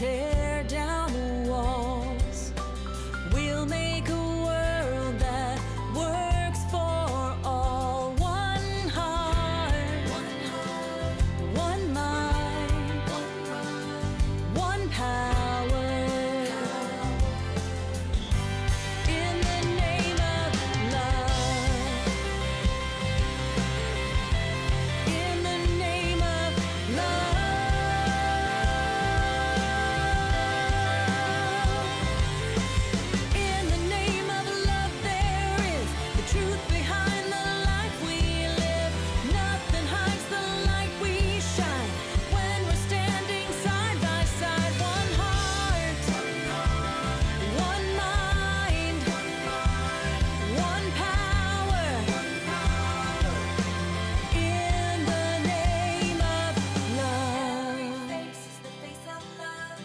tear down walls. We'll make a world that works for all. One heart, one mind, one power. In the name of love. In the name of love. In the name of love, there is the truth behind the life we live. Nothing hides the light we shine when we're standing side by side. One heart, one mind, one power. In the name of love. Every face is the face of love.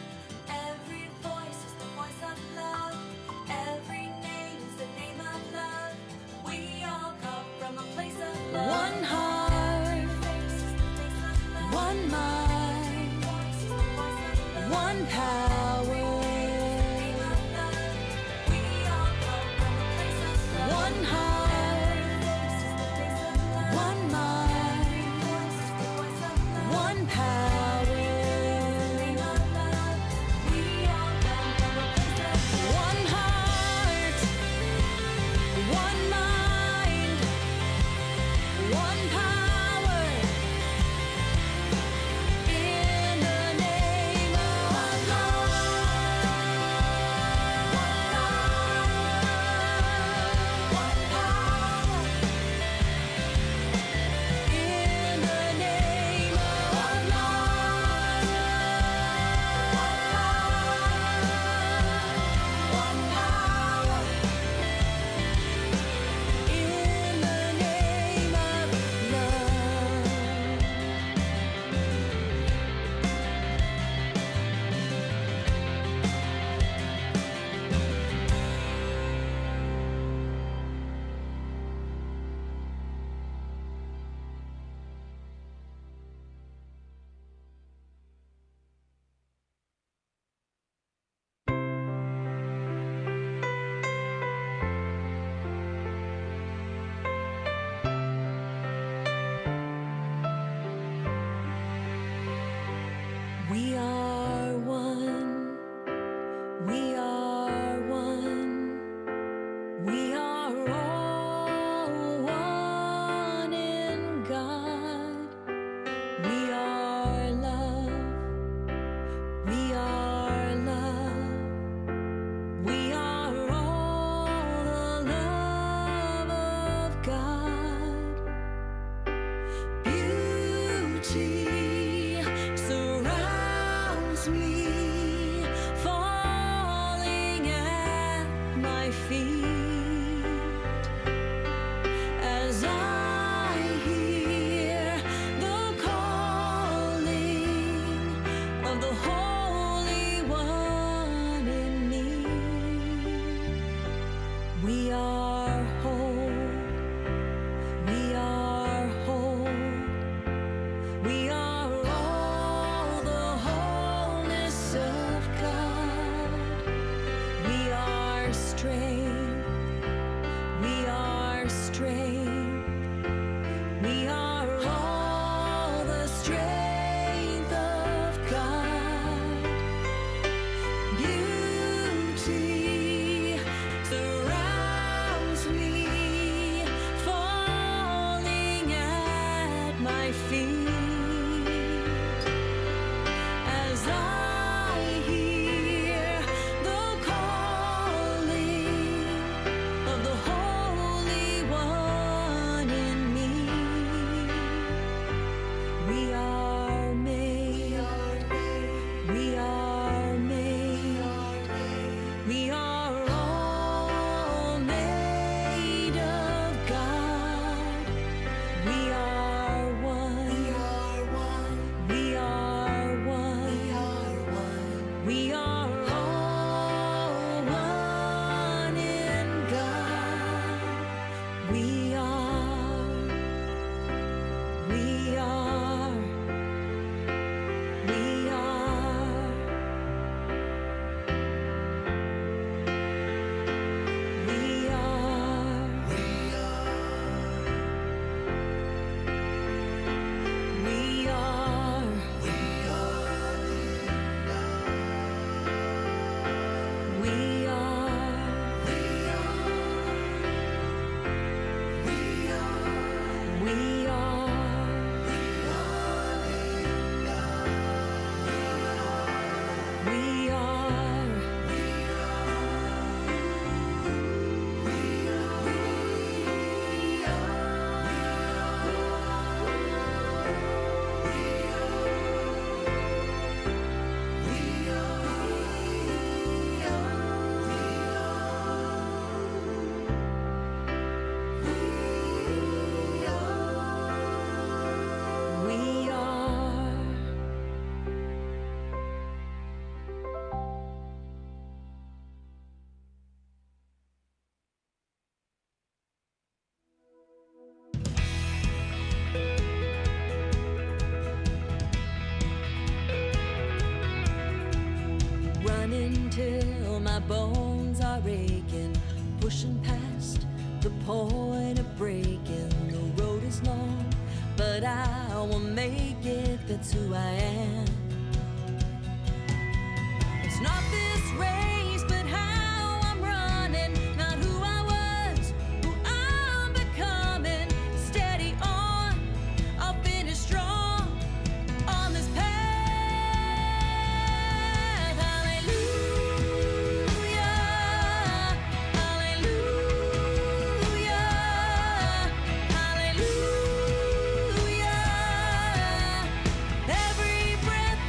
Every voice is the voice of love. Every name is the name of love. We all come from a place of love. One heart, every face is the face of love. One mind, voice is the voice of love. One power. Name of love. We all come from a place of love. One heart, every face is the face of love. One mind, voice is the voice of love. One power. Name of love. We all come from a place of love. One heart, one mind, one power. In the name of love. One love, one power. In the name of love. One love, one power. In the name of We are one. We are one. We are all one in God. We are love. We are love. We are all the love of God. Beauty surrounds my bones are aching, pushing past the point of breaking. The road is long, but I will make it, that's who I am. It's not this race, but how I'm running, not who I was, who I'm becoming. Steady on, I'll finish strong on this path. Hallelujah, hallelujah. Every breath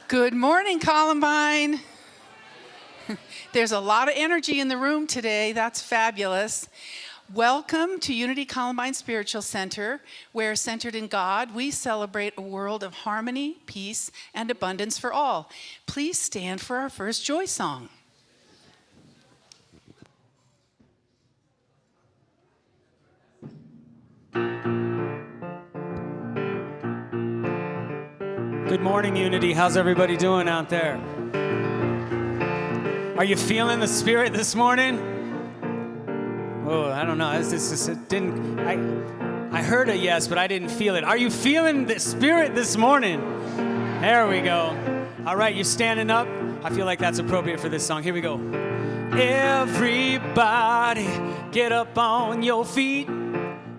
Good morning, Columbine. There's a lot of energy in the room today. That's fabulous. Welcome to Unity Columbine Spiritual Center, where centered in God, we celebrate a world of harmony, peace, and abundance for all. Please stand for our first joy song. Good morning, Unity. How's everybody doing out there? Are you feeling the Spirit this morning? Oh, I don't know. I heard a yes, but I didn't feel it. Are you feeling the Spirit this morning? There we go. All right, you're standing up. I feel like that's appropriate for this song. Here we go. Everybody, get up on your feet.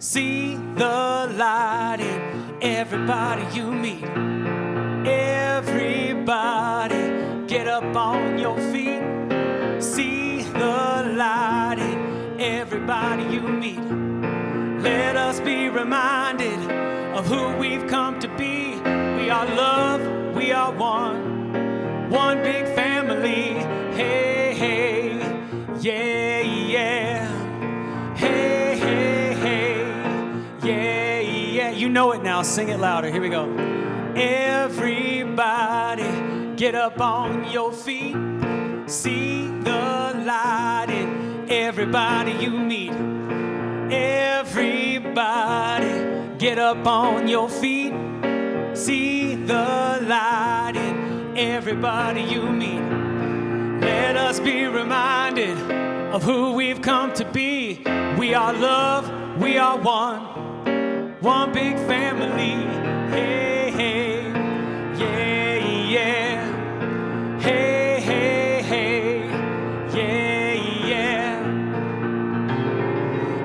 See the light in everybody you meet. Everybody, get up on your feet. See the light in everybody you meet. Let us be reminded of who we've come to be. We are love, we are one big family. Hey, hey, yeah, yeah. Hey, hey, hey, yeah, yeah. You know it now, sing it louder. Here we go. Everybody, get up on your feet. See the light in everybody you meet. Everybody, get up on your feet. See the light in everybody you meet. Let us be reminded of who we've come to be. We are love, we are one big family. Hey, hey, yeah, yeah. Hey, hey, hey, yeah, yeah.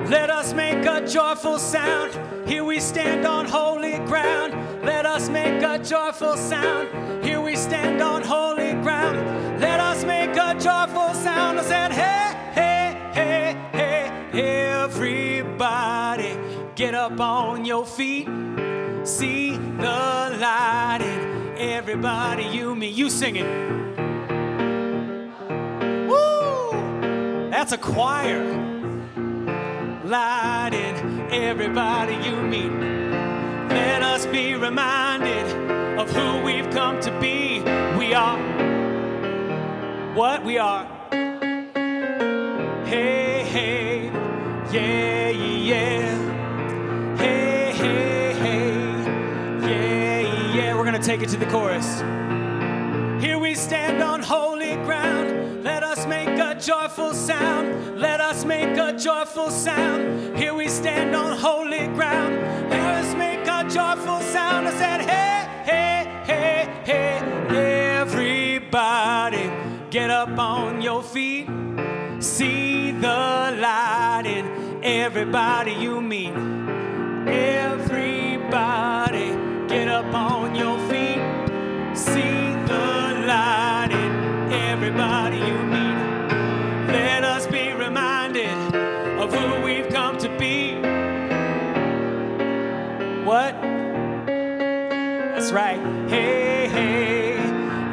Let us make a joyful sound. Here we stand on holy ground. Let us make a joyful sound. Here we stand on holy ground. Let us make a joyful sound. I said, hey, hey, hey, hey. Everybody, get up on your feet. See the light in everybody you meet. You sing it. Woo! That's a choir. Light in everybody you meet. Let us be reminded of who we've come to be. We are what we are. Hey, hey, yeah, yeah. Hey, hey, hey, yeah, yeah. We're gonna take it to the chorus. Here we stand on holy ground. Let us make a joyful sound. Let us make a joyful sound. Here we stand on holy ground. Let us make a joyful sound. I said, hey, hey, hey, hey. Everybody, get up on your feet. See the light in everybody you meet. Everybody, get up on your feet. See the light in everybody you meet. Let us be reminded of who we've come to be. What? That's right. Hey, hey,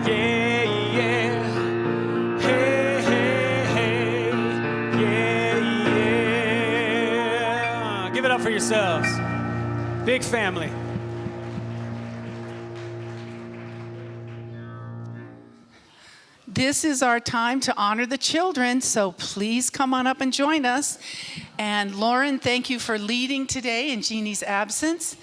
yeah, yeah. Hey, hey, hey, yeah, yeah. Give it up for yourselves. Big family. This is our time to honor the children, so please come on up and join us. And Lauren, thank you for leading today in Jeannie's absence.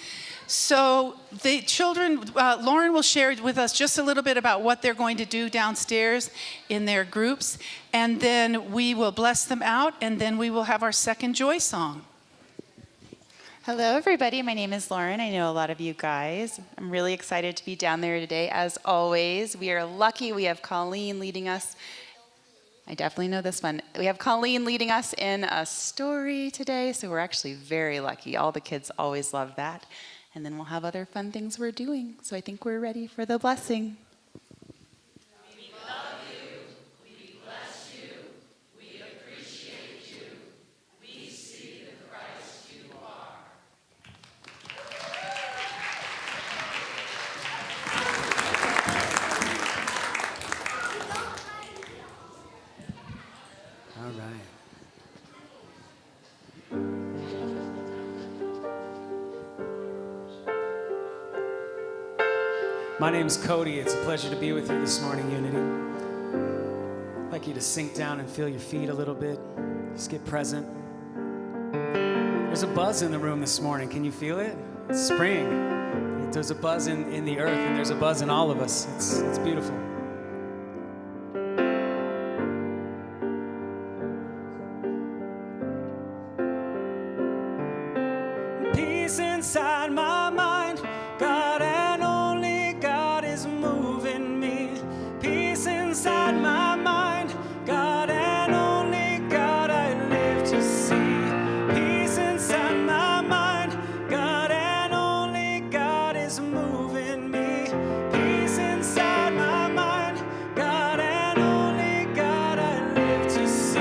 So the children, Lauren will share with us just a little bit about what they're going to do downstairs in their groups, and then we will bless them out, and then we will have our second joy song. Hello, everybody. My name is Lauren. I know a lot of you guys. I'm really excited to be down there today. As always, we are lucky we have Colleen leading us. I definitely know this one. We have Colleen leading us in a story today, so we're actually very lucky. All the kids always love that. And then we'll have other fun things we're doing. So I think we're ready for the blessing. We love you. We bless you. We appreciate you. We see the Christ you are. right. My name's Cody. It's a pleasure to be with you this morning, Unity. I'd like you to sink down and feel your feet a little bit. Just get present. There's a buzz in the room this morning. Can you feel it? It's spring. There's a buzz in the earth, and there's a buzz in all of us. It's beautiful. Peace inside my mind. God and only God is moving me. Peace inside my mind. God and only God I live to see. Peace inside my mind. God and only God is moving me. Peace inside my mind. God and only God I live to see.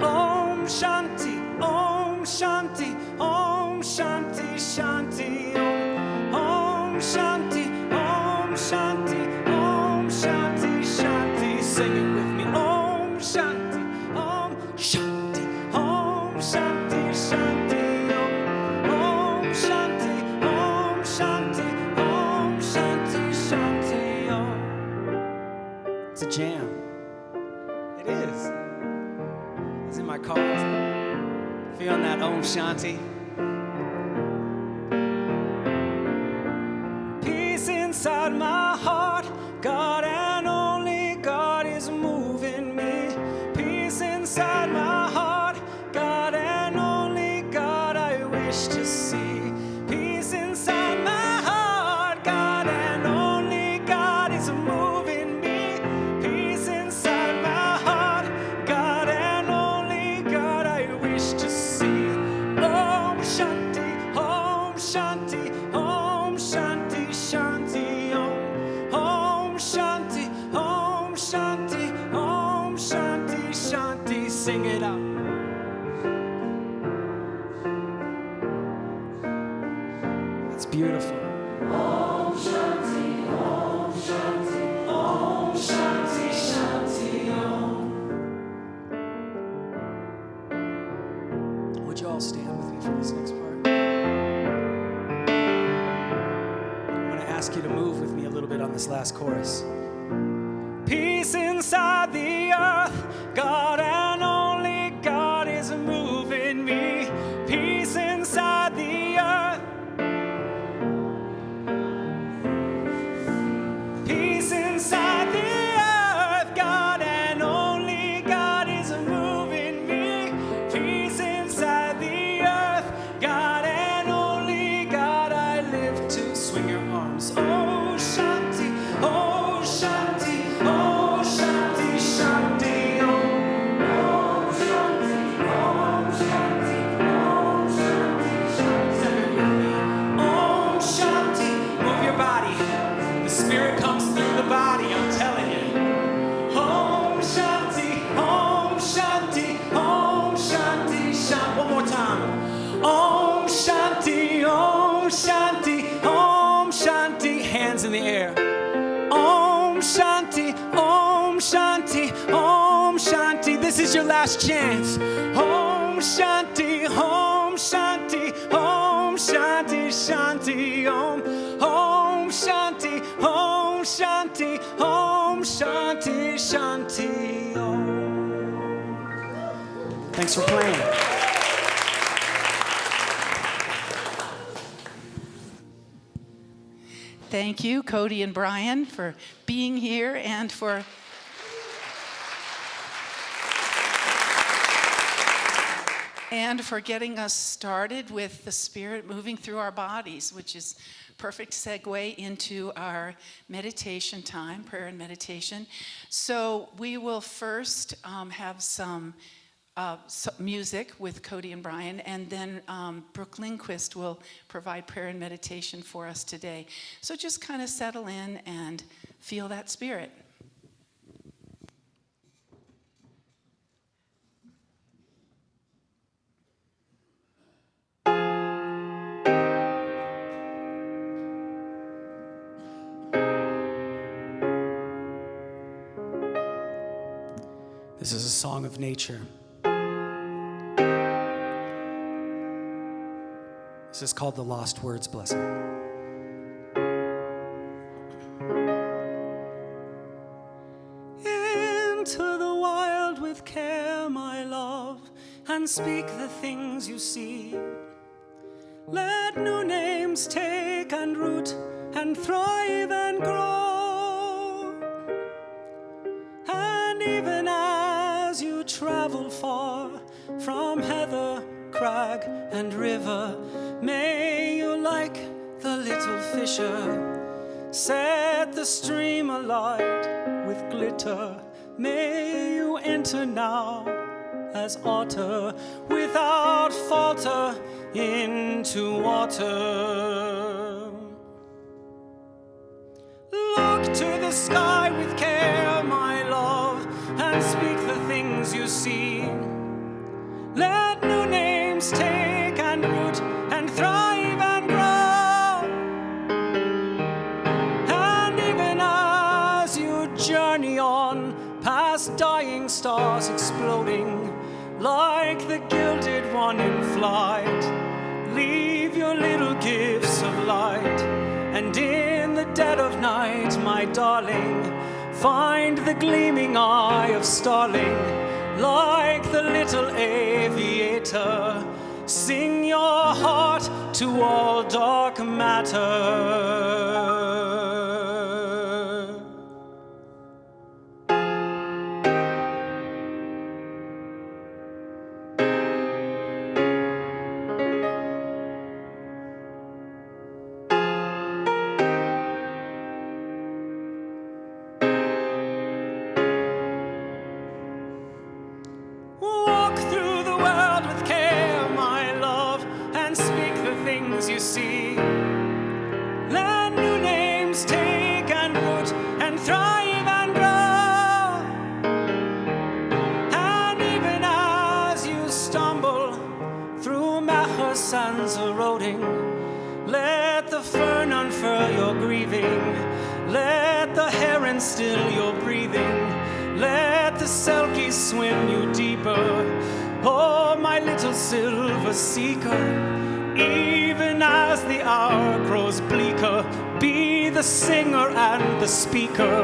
Om Shanti, Om Shanti, Om Shanti, Shanti, Om. Om Shanti, Om Shanti, Om Shanti, Shanti. Sing it with me. Om Shanti, Om Shanti, Om Shanti, Shanti, Om. Om Shanti, Om Shanti, Om Shanti, Shanti, Om. It's a jam. It is. It's in my car. Feeling that Om Shanti. Peace inside my heart. God and only God is moving me. Peace inside my heart. God and only God I wish to see. Peace inside my heart. God and only God is moving me. Peace inside my heart. God and only God I wish to see. Om Shanti, Om Shanti, Om Shanti, Shanti, Om. Om Shanti, Om Shanti, Om Shanti, Shanti. Sing it out. That's beautiful. Om Shanti, Om Shanti, Om Shanti, Shanti, Om. Would you all stand with me for this next part? I'm going to ask you to move with me a little bit on this last chorus. Peace inside the earth, God and only God is moving me. Peace inside the earth. Peace inside the earth, God and only God is moving me. Peace inside the earth, God and only God I live to. Swing your arms. Oh Shanti, oh Shanti, oh Shanti, Shanti, oh. Oh Shanti, oh Shanti, oh Shanti, Shanti. Om Shanti, move your body. The Spirit comes through the body, I'm telling you. Om Shanti, Om Shanti, Om Shanti, Shanti. One more time. Om Shanti, Om Shanti, Om Shanti. Hands in the air. Om Shanti, Om Shanti, Om Shanti. This is your last chance. Om Shanti, Om Shanti, Om Shanti, Shanti, Om. Om Shanti, Om Shanti, Om Shanti, Shanti, Om. Thanks for playing. Thank you, Cody and Brian, for being here and for getting us started with the Spirit moving through our bodies, which is perfect segue into our meditation time, prayer and meditation. So we will first have some music with Cody and Brian, and then Brooke Lindquist will provide prayer and meditation for us today. So just kind of settle in and feel that Spirit. This is a song of nature. This is called the Lost Words Blessing. Into the wild with care, my love, and speak the things you see. Let new names take and root and thrive and grow. And even as you travel far from heather, crag, and river, may you, like the little fisher, set the stream alight with glitter. May you enter now as otter without falter into water. Look to the sky with care, my love, and speak the things you see. Let new names take and root and thrive and grow. And even as you journey on past dying stars exploding, like the gilded one in flight, leave your little gifts of light. And in the dead of night, my darling, find the gleaming eye of starling. Like the little aviator, sing your heart to all dark matter. You see, let new names take and root and thrive and grow. And even as you stumble through Macher sands eroding, let the fern unfurl your grieving, let the heron still your breathing, let the selkies swim you deeper. Oh, my little silver seeker, even as the hour grows bleaker, be the singer and the speaker,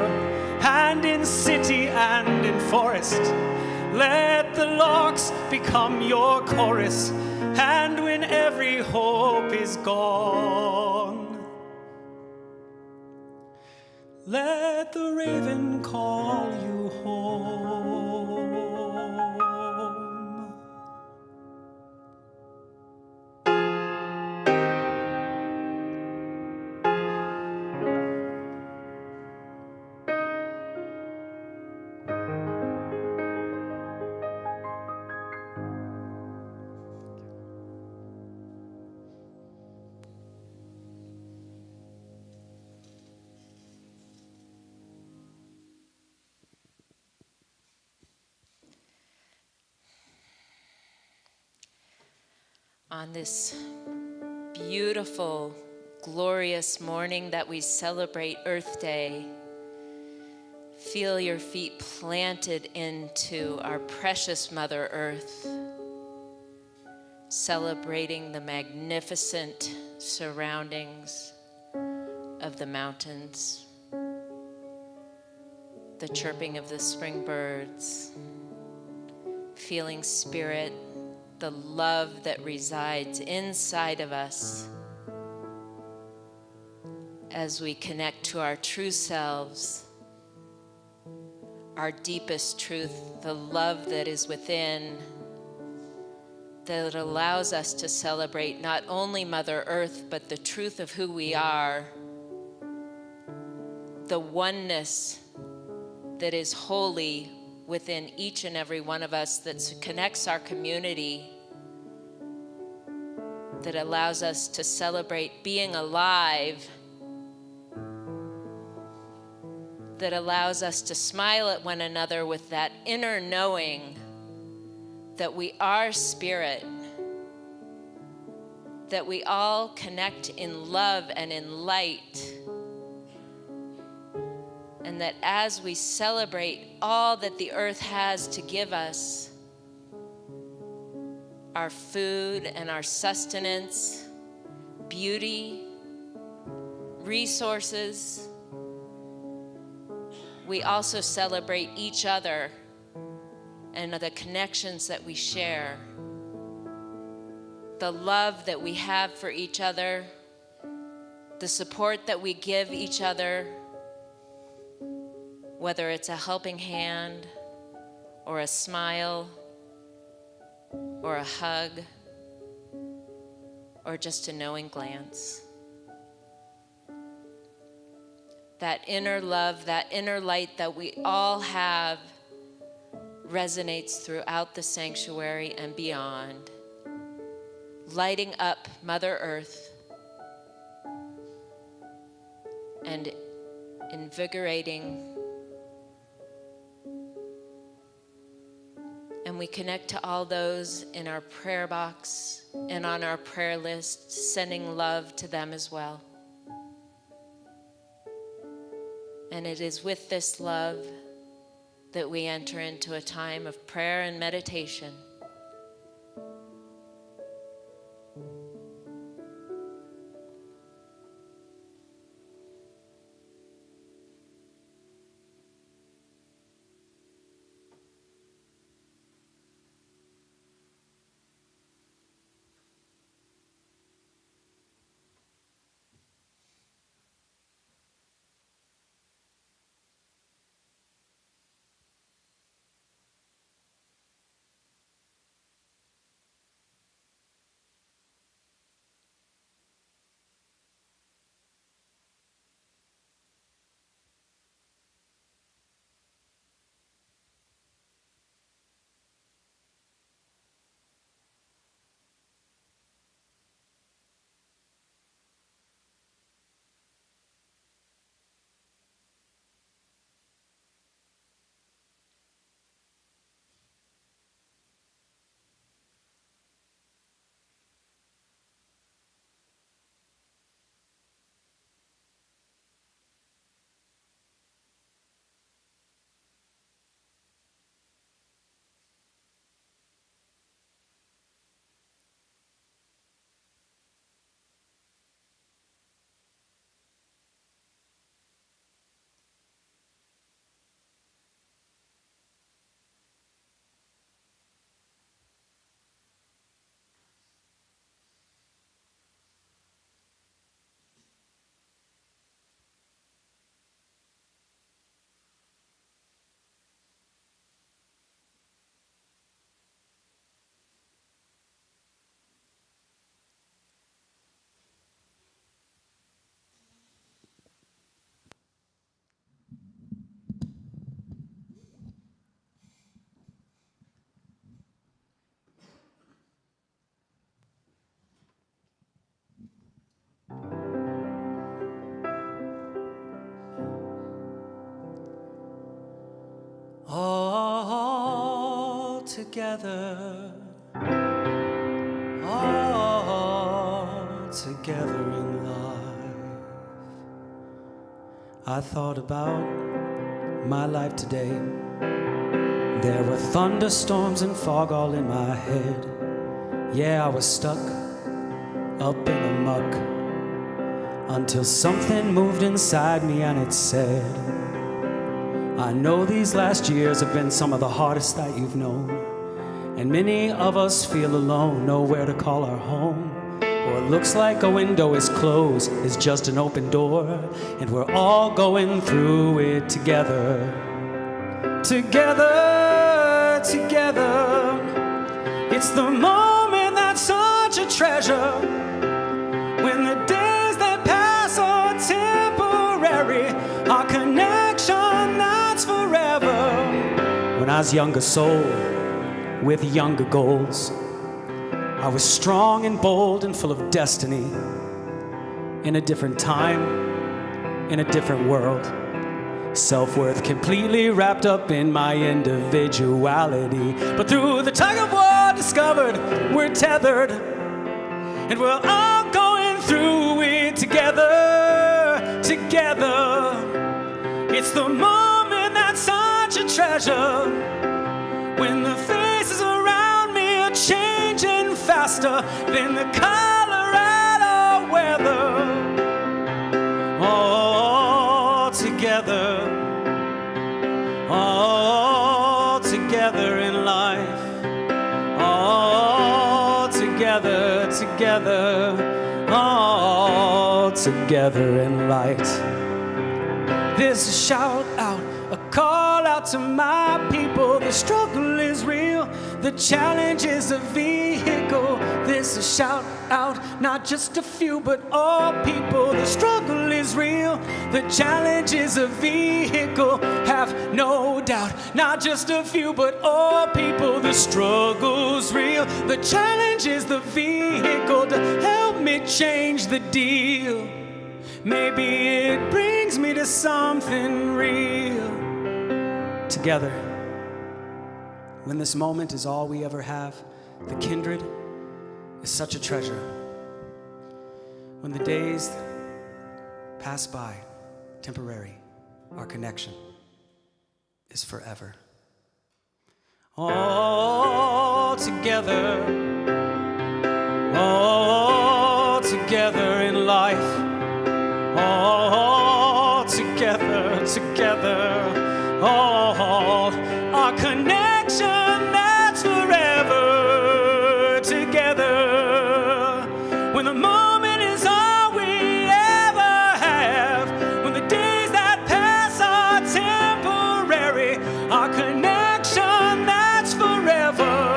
and in city and in forest, let the larks become your chorus. And when every hope is gone, let the raven call you home. On this beautiful, glorious morning that we celebrate Earth Day, feel your feet planted into our precious Mother Earth, celebrating the magnificent surroundings of the mountains, the chirping of the spring birds, feeling spirit, the love that resides inside of us as we connect to our true selves, our deepest truth, the love that is within, that allows us to celebrate not only Mother Earth, but the truth of who we are, the oneness that is holy within each and every one of us, that connects our community, that allows us to celebrate being alive, that allows us to smile at one another with that inner knowing that we are spirit, that we all connect in love and in light, and that as we celebrate all that the earth has to give us, our food and our sustenance, beauty, resources. We also celebrate each other and the connections that we share, the love that we have for each other, the support that we give each other, whether it's a helping hand or a smile or a hug or just a knowing glance. That inner love, that inner light that we all have resonates throughout the sanctuary and beyond, lighting up Mother Earth and invigorating. And we connect to all those in our prayer box and on our prayer list, sending love to them as well. And it is with this love that we enter into a time of prayer and meditation. All together, all together in life. I thought about my life today. There were thunderstorms and fog all in my head. Yeah, I was stuck up in the muck until something moved inside me and it said, I know these last years have been some of the hardest that you've known, and many of us feel alone, nowhere to call our home. Or it looks like a window is closed, is just an open door, and we're all going through it together. Together, together. It's the moment that's such a treasure, when the days that pass are temporary, our connection lasts forever. When I was a younger soul with younger goals, I was strong and bold and full of destiny. In a different time, in a different world, self-worth completely wrapped up in my individuality. But through the tug of war discovered we're tethered, and we're all going through it together, together. It's the moment that's such a treasure, when the faces around me are changing faster than the Colorado weather. together in life. All together, together, all together in light. There's a shout out, a call out to my people. The struggle is real, the challenge is a vehicle. There's a shout out, not just a few, but all people. The struggle is real, the challenge is a vehicle. Have no doubt, not just a few, but all people. The struggle's real, the challenge is the vehicle to help me change the deal. Maybe it brings me to something real. Together, when this moment is all we ever have, the kindred is such a treasure. When the days pass by, temporary, our connection is forever. All together in life. All together, together, all our connection that's forever together. When the moment is all we ever have, when the days that pass are temporary, our connection that's forever.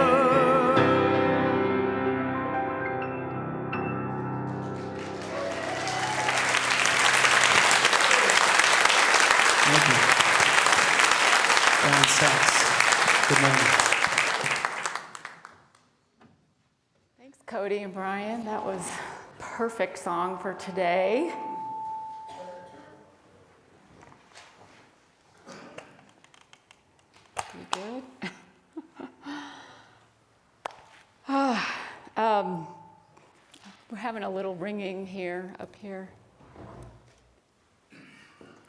Thank you. Brian Sachs. Good morning. Thanks, Cody and Brian. That was a perfect song for today. You good? We're having a little ringing here, up here.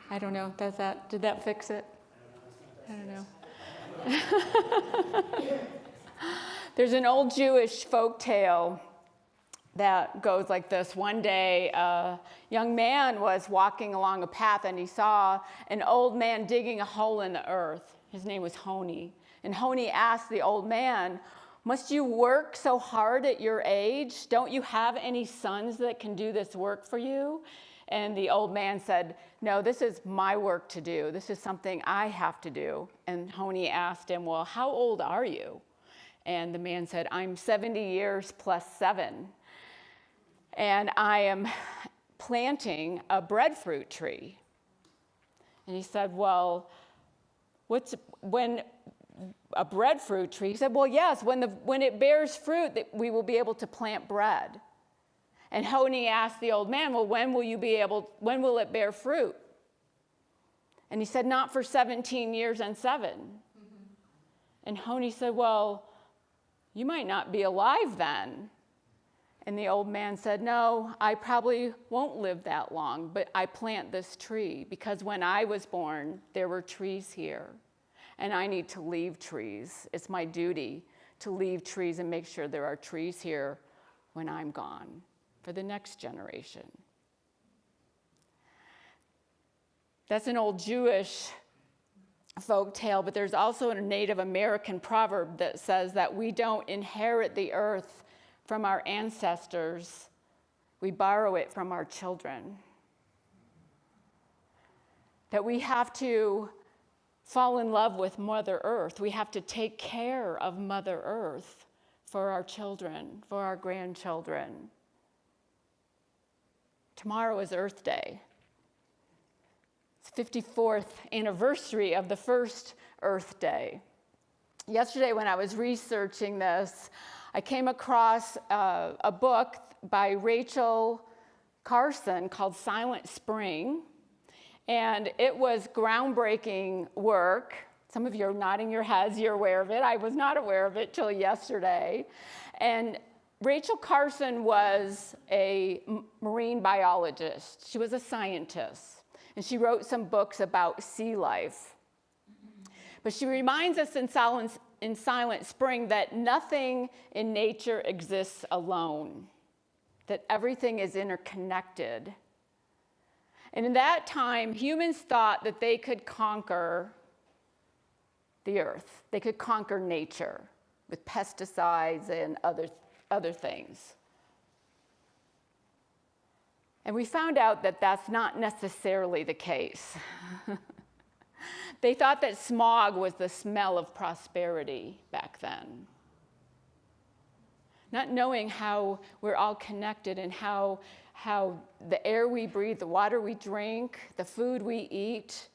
I don't know. Did that fix it? I don't know. There's an old Jewish folk tale that goes like this. One day, a young man was walking along a path and he saw an old man digging a hole in the earth. His name was Honi. And Honi asked the old man, "Must you work so hard at your age? Don't you have any sons that can do this work for you?" And the old man said, "No, this is my work to do. This is something I have to do." And Honi asked him, "Well, how old are you?" And the man said, "I'm 70 years plus 7. And I am planting a breadfruit tree." And he said, "Well, when a breadfruit tree?" He said, "Well, yes, when it bears fruit, that we will be able to plant bread." And Honi asked the old man, "Well, when will it bear fruit?" And he said, "Not for 17 years and 7. And Honi said, "Well, you might not be alive then." And the old man said, "No, I probably won't live that long, but I plant this tree because when I was born, there were trees here. And I need to leave trees. It's my duty to leave trees and make sure there are trees here when I'm gone for the next generation." That's an old Jewish folk tale, but there's also a Native American proverb that says that we don't inherit the earth from our ancestors, we borrow it from our children. That we have to fall in love with Mother Earth. We have to take care of Mother Earth for our children, for our grandchildren. Tomorrow is Earth Day. It's the 54th anniversary of the first Earth Day. Yesterday when I was researching this, I came across a book by Rachel Carson called Silent Spring. And it was groundbreaking work. Some of you are nodding your heads, you're aware of it. I was not aware of it till yesterday. And Rachel Carson was a marine biologist. She was a scientist. And she wrote some books about sea life. But she reminds us in Silent Spring that nothing in nature exists alone, that everything is interconnected. And in that time, humans thought that they could conquer the earth. They could conquer nature with pesticides and other things. And we found out that that's not necessarily the case. They thought that smog was the smell of prosperity back then. Not knowing how we're all connected and how the air we breathe, the water we drink, the food we eat,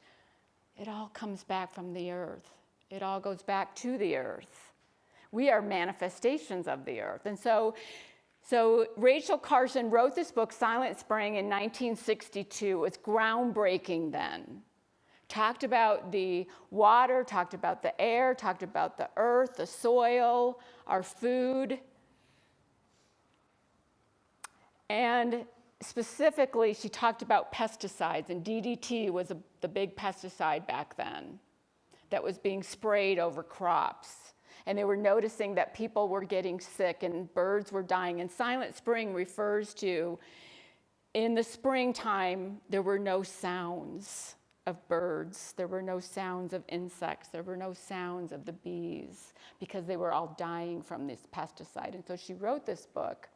it all comes back from the earth. It all goes back to the earth. We are manifestations of the earth. And so Rachel Carson wrote this book, Silent Spring, in 1962. It was groundbreaking then. Talked about the water, talked about the air, talked about the earth, the soil, our food. And specifically, she talked about pesticides, and DDT was the big pesticide back then that was being sprayed over crops. And they were noticing that people were getting sick and birds were dying. And Silent Spring refers to, in the springtime, there were no sounds of birds. There were no sounds of insects. There were no sounds of the bees because they were all dying from this pesticide. And so she wrote this book.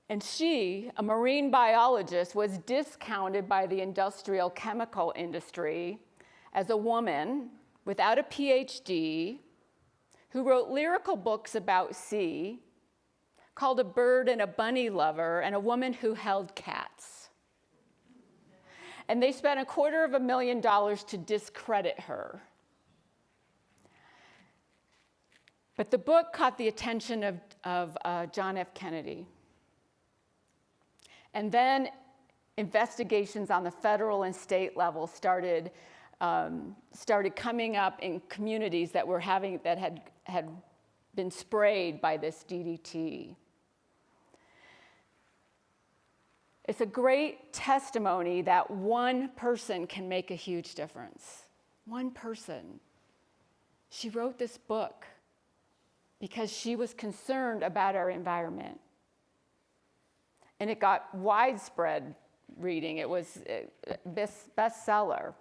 And she, a marine biologist, was discounted by the industrial chemical industry as a woman without a PhD who wrote lyrical books about sea, called A Bird and a Bunny Lover, and a woman who held cats. And they spent $250,000 to discredit her. But the book caught the attention of John F. Kennedy. And then investigations on the federal and state level started coming up in communities that had been sprayed by this DDT. It's a great testimony that one person can make a huge difference. One person. She wrote this book because she was concerned about our environment. And it got widespread reading. It was a bestseller.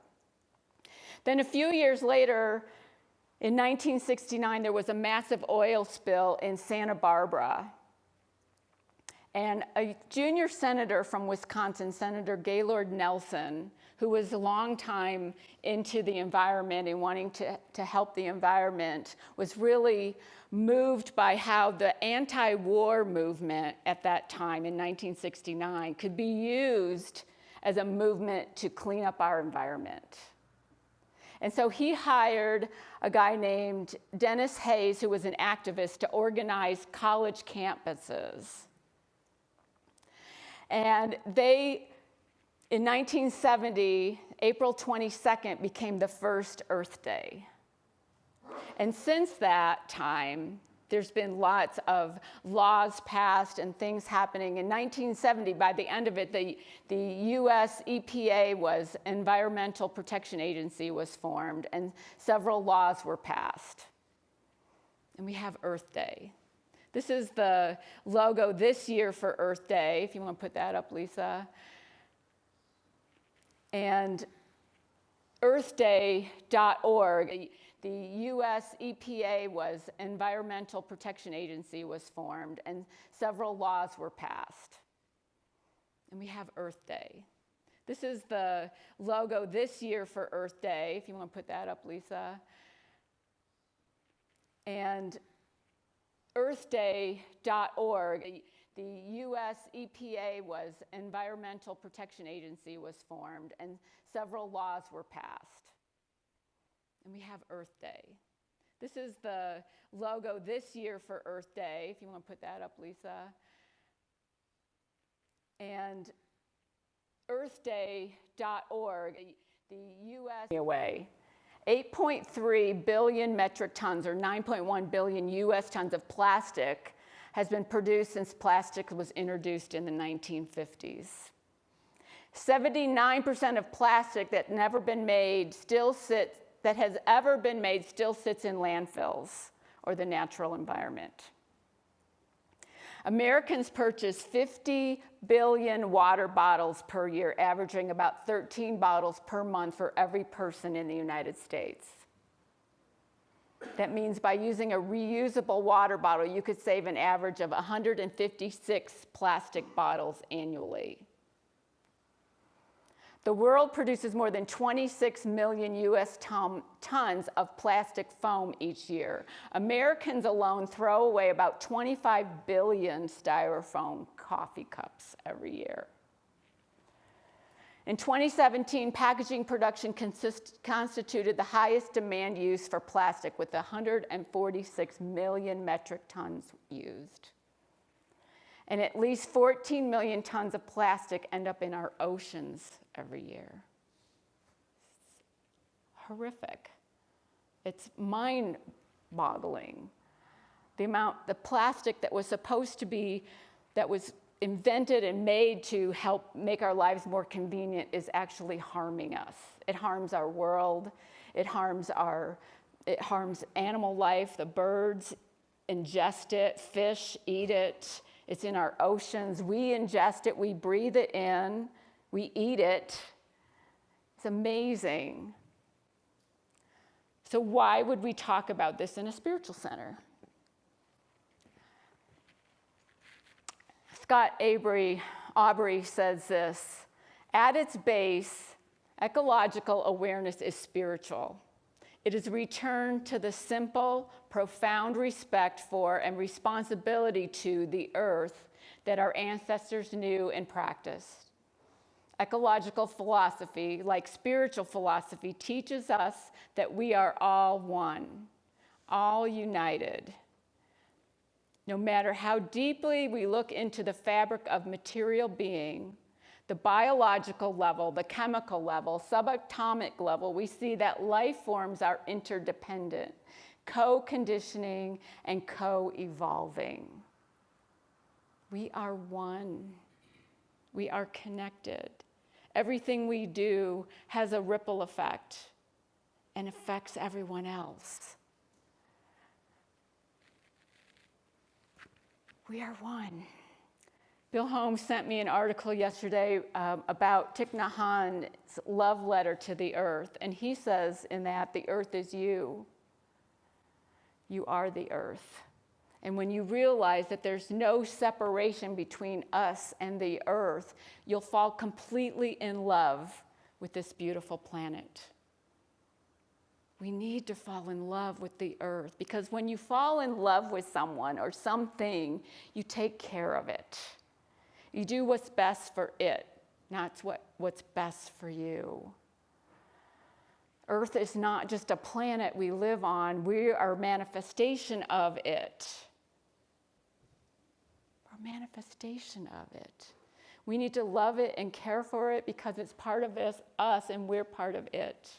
Then a few years later, in 1969, there was a massive oil spill in Santa Barbara. And a junior senator from Wisconsin, Senator Gaylord Nelson, who was a long time into the environment and wanting to help the environment, was really moved by how the anti-war movement at that time in 1969 could be used as a movement to clean up our environment. And so he hired a guy named Dennis Hayes, who was an activist, to organize college campuses. And they, in 1970, April 22nd became the first Earth Day. And since that time, there's been lots of laws passed and things happening. In 1970, by the end of it, the US EPA was, Environmental Protection Agency was formed, and several laws were passed. And we have Earth Day. This is the logo this year for Earth Day, if you want to put that up, Lisa. And earthday.org, the US EPA was, Environmental Protection Agency was formed, and several laws were passed. And we have Earth Day. This is the logo this year for Earth Day, if you want to put that up, Lisa. And earthday.org, the US EPA was, Environmental Protection Agency was formed, and several laws were passed. And we have Earth Day. This is the logo this year for Earth Day, if you want to put that up, Lisa. And earthday.org, the US away. 8.3 billion metric tons, or 9.1 billion US tons of plastic has been produced since plastic was introduced in the 1950s. 79% of plastic that has ever been made still sits in landfills or the natural environment. Americans purchase 50 billion water bottles per year, averaging about 13 bottles per month for every person in the United States. That means by using a reusable water bottle, you could save an average of 156 plastic bottles annually. The world produces more than 26 million US tons of plastic foam each year. Americans alone throw away about 25 billion styrofoam coffee cups every year. In 2017, packaging production constituted the highest demand use for plastic, with 146 million metric tons used. And at least 14 million tons of plastic end up in our oceans every year. It's horrific. It's mind-boggling. The plastic that was supposed to be, that was invented and made to help make our lives more convenient, is actually harming us. It harms our world. It harms animal life. The birds ingest it. Fish eat it. It's in our oceans. We ingest it. We breathe it in. We eat it. It's amazing. So why would we talk about this in a spiritual center? Scott Aubrey says this: at its base, ecological awareness is spiritual. It is a return to the simple, profound respect for and responsibility to the earth that our ancestors knew and practiced. Ecological philosophy, like spiritual philosophy, teaches us that we are all one, all united. No matter how deeply we look into the fabric of material being, the biological level, the chemical level, subatomic level, we see that life forms are interdependent, co-conditioning and co-evolving. We are one. We are connected. Everything we do has a ripple effect and affects everyone else. We are one. Bill Holmes sent me an article yesterday about Thich Nhat Hanh's love letter to the earth, and he says in that the earth is you. You are the earth. And when you realize that there's no separation between us and the earth, you'll fall completely in love with this beautiful planet. We need to fall in love with the earth, because when you fall in love with someone or something, you take care of it. You do what's best for it, not what's best for you. Earth is not just a planet we live on, we are a manifestation of it. We're a manifestation of it. We need to love it and care for it because it's part of us and we're part of it.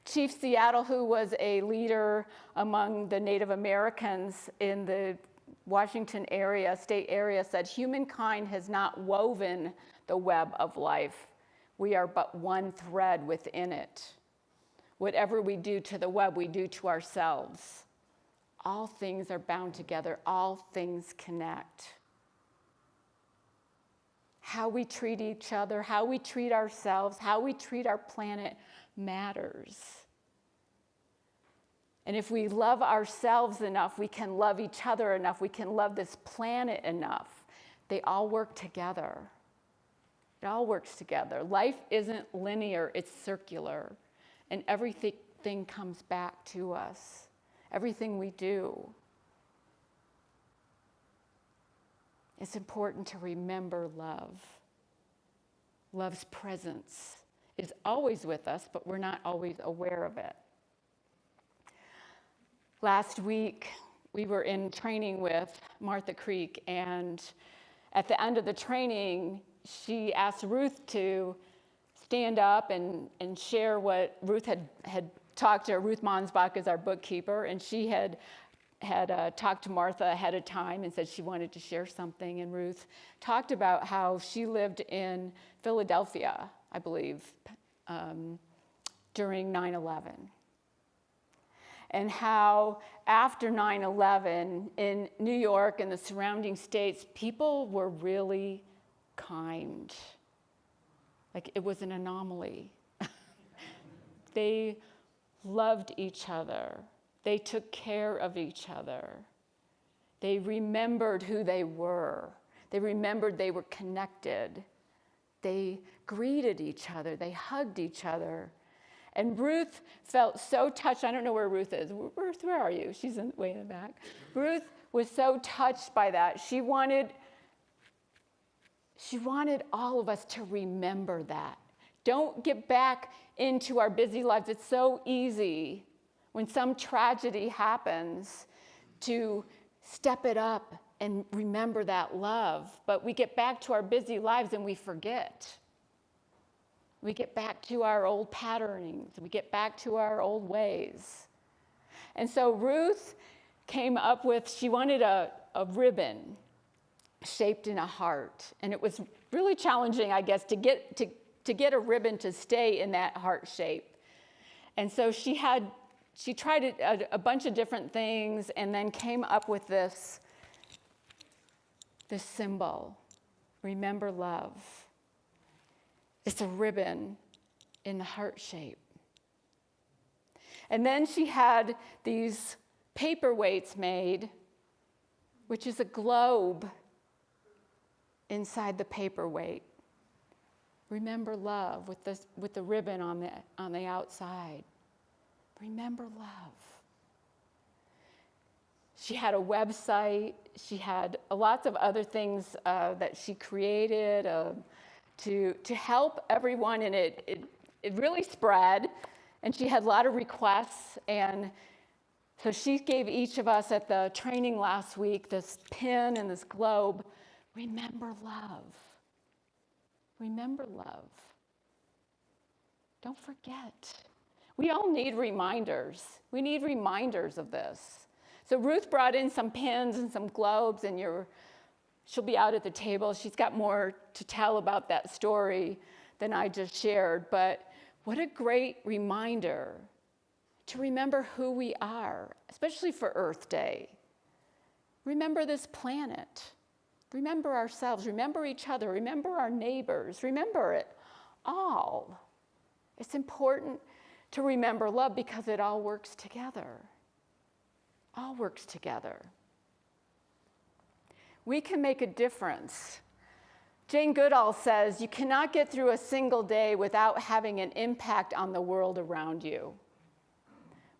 Chief Seattle, who was a leader among the Native Americans in the Washington area, state area, said, "Humankind has not woven the web of life. We are but one thread within it. Whatever we do to the web, we do to ourselves. All things are bound together. All things connect." How we treat each other, how we treat ourselves, how we treat our planet matters. And if we love ourselves enough, we can love each other enough, we can love this planet enough. They all work together. It all works together. Life isn't linear, it's circular. And everything comes back to us. Everything we do. It's important to remember love. Love's presence is always with us, but we're not always aware of it. Last week, we were in training with Martha Creek, and at the end of the training, she asked Ruth to stand up and share what Ruth had talked to. Ruth Monsbach is our bookkeeper, and she had talked to Martha ahead of time and said she wanted to share something. And Ruth talked about how she lived in Philadelphia, I believe, during 9/11. and how after 9/11 in New York and the surrounding states, people were really kind. Like it was an anomaly. They loved each other. They took care of each other. They remembered who they were. They remembered they were connected. They greeted each other. They hugged each other. And Ruth felt so touched. I don't know where Ruth is. Ruth, where are you? She's way in the back. Ruth was so touched by that. She wanted all of us to remember that. Don't get back into our busy lives. It's so easy when some tragedy happens to step it up and remember that love. But we get back to our busy lives and we forget. We get back to our old patternings. We get back to our old ways. And so Ruth came up with, she wanted a ribbon shaped in a heart. And it was really challenging, I guess, to get a ribbon to stay in that heart shape. And so she tried a bunch of different things and then came up with this symbol. Remember love. It's a ribbon in the heart shape. And then she had these paperweights made, which is a globe inside the paperweight. Remember love with the ribbon on the outside. Remember love. She had a website. She had lots of other things that she created to help everyone, and it really spread. And she had a lot of requests, and so she gave each of us at the training last week this pin and this globe. Remember love. Remember love. Don't forget. We all need reminders. We need reminders of this. So Ruth brought in some pins and some globes, and she'll be out at the table. She's got more to tell about that story than I just shared, but what a great reminder to remember who we are, especially for Earth Day. Remember this planet. Remember ourselves. Remember each other. Remember our neighbors. Remember it all. It's important to remember love because it all works together. All works together. We can make a difference. Jane Goodall says, you cannot get through a single day without having an impact on the world around you.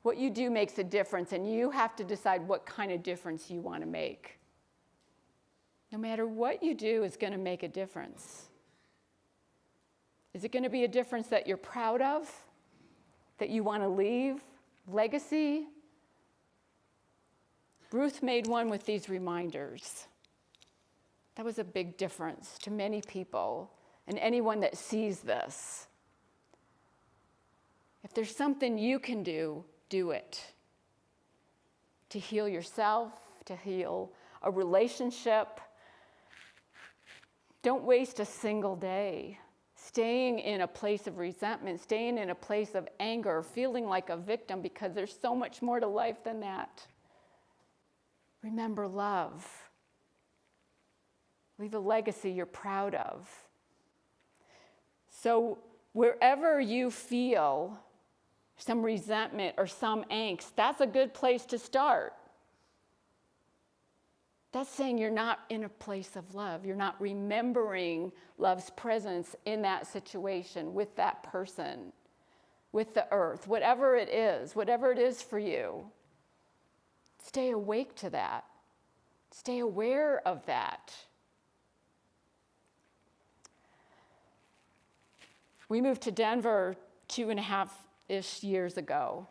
What you do makes a difference, and you have to decide what kind of difference you want to make. No matter what you do is going to make a difference. Is it going to be a difference that you're proud of? That you want to leave? Legacy? Ruth made one with these reminders. That was a big difference to many people and anyone that sees this. If there's something you can do, do it. To heal yourself, to heal a relationship. Don't waste a single day staying in a place of resentment, staying in a place of anger, feeling like a victim, because there's so much more to life than that. Remember love. Leave a legacy you're proud of. So wherever you feel some resentment or some angst, that's a good place to start. That's saying you're not in a place of love. You're not remembering love's presence in that situation, with that person, with the earth, whatever it is for you. Stay awake to that. Stay aware of that. We moved to Denver 2.5-ish years ago.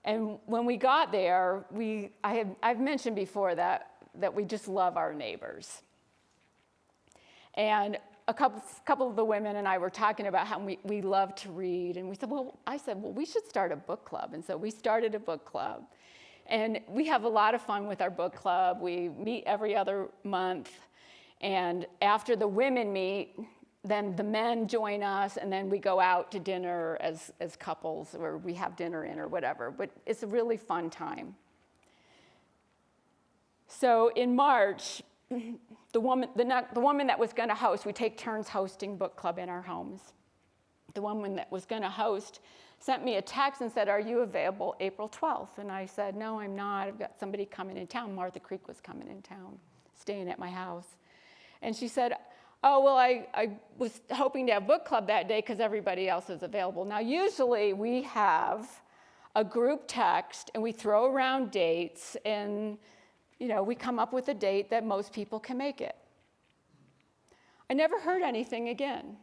And when we got there, I've mentioned before that we just love our neighbors. And a couple of the women and I were talking about how we love to read. And I said, we should start a book club. And so we started a book club. And we have a lot of fun with our book club. We meet every other month. And after the women meet, then the men join us, and then we go out to dinner as couples, or we have dinner in or whatever. But it's a really fun time. So in March, the woman that was going to host, we take turns hosting book club in our homes. The woman that was going to host sent me a text and said, "Are you available April 12th?" And I said, "No, I'm not. I've got somebody coming in town." Martha Creek was coming in town, staying at my house. And she said, "Oh, well, I was hoping to have book club that day because everybody else is available." Now, usually we have a group text and we throw around dates, and we come up with a date that most people can make it. I never heard anything again.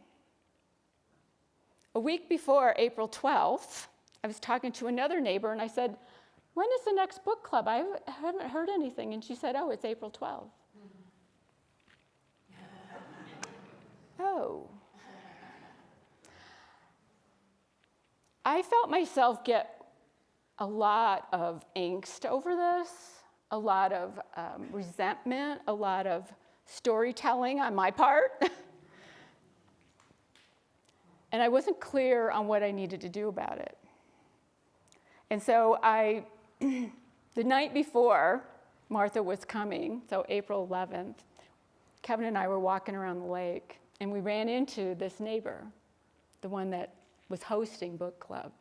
A week before April 12th, I was talking to another neighbor and I said, "When is the next book club? I haven't heard anything." And she said, "Oh, it's April 12th. Oh. I felt myself get a lot of angst over this, a lot of resentment, a lot of storytelling on my part. And I wasn't clear on what I needed to do about it. And so the night before Martha was coming, so April 11th, Kevin and I were walking around the lake, and we ran into this neighbor, the one that was hosting book club.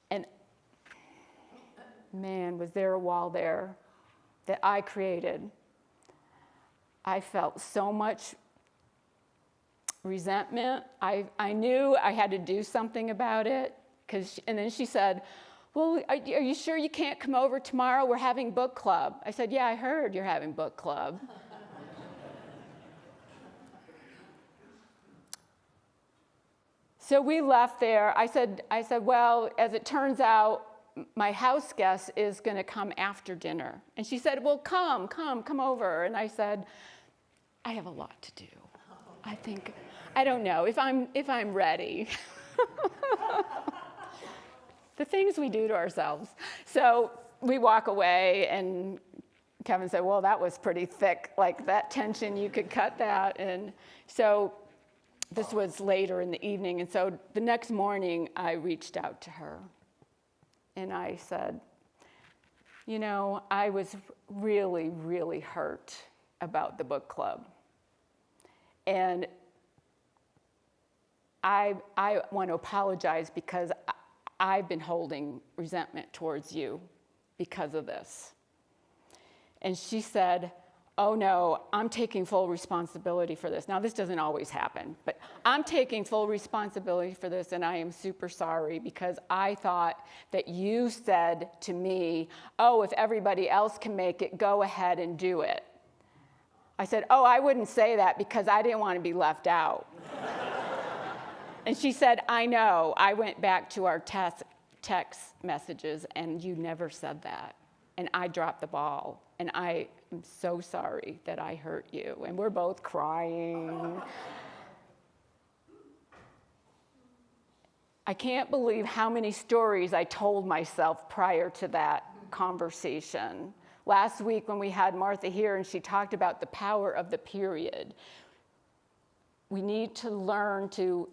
And man, was there a wall there that I created. I felt so much resentment. I knew I had to do something about it, and then she said, "Well, are you sure you can't come over tomorrow? We're having book club." I said, "Yeah, I heard you're having book club." So we left there. I said, "Well, as it turns out, my house guest is going to come after dinner." And she said, "Well, come over." And I said, "I have a lot to do. I don't know if I'm ready." The things we do to ourselves. So we walk away, and Kevin said, "Well, that was pretty thick, like that tension, you could cut that." And so this was later in the evening, and so the next morning I reached out to her, and I said, I was really, really hurt about the book club. And I want to apologize because I've been holding resentment towards you because of this. And she said, "Oh no, I'm taking full responsibility for this." Now, this doesn't always happen, but I'm taking full responsibility for this, and I am super sorry because I thought that you said to me, "Oh, if everybody else can make it, go ahead and do it." I said, "Oh, I wouldn't say that because I didn't want to be left out." And she said, "I know. I went back to our text messages, and you never said that. And I dropped the ball. And I am so sorry that I hurt you." And we're both crying. I can't believe how many stories I told myself prior to that conversation. Last week when we had Martha here and she talked about the power of the period, we need to learn to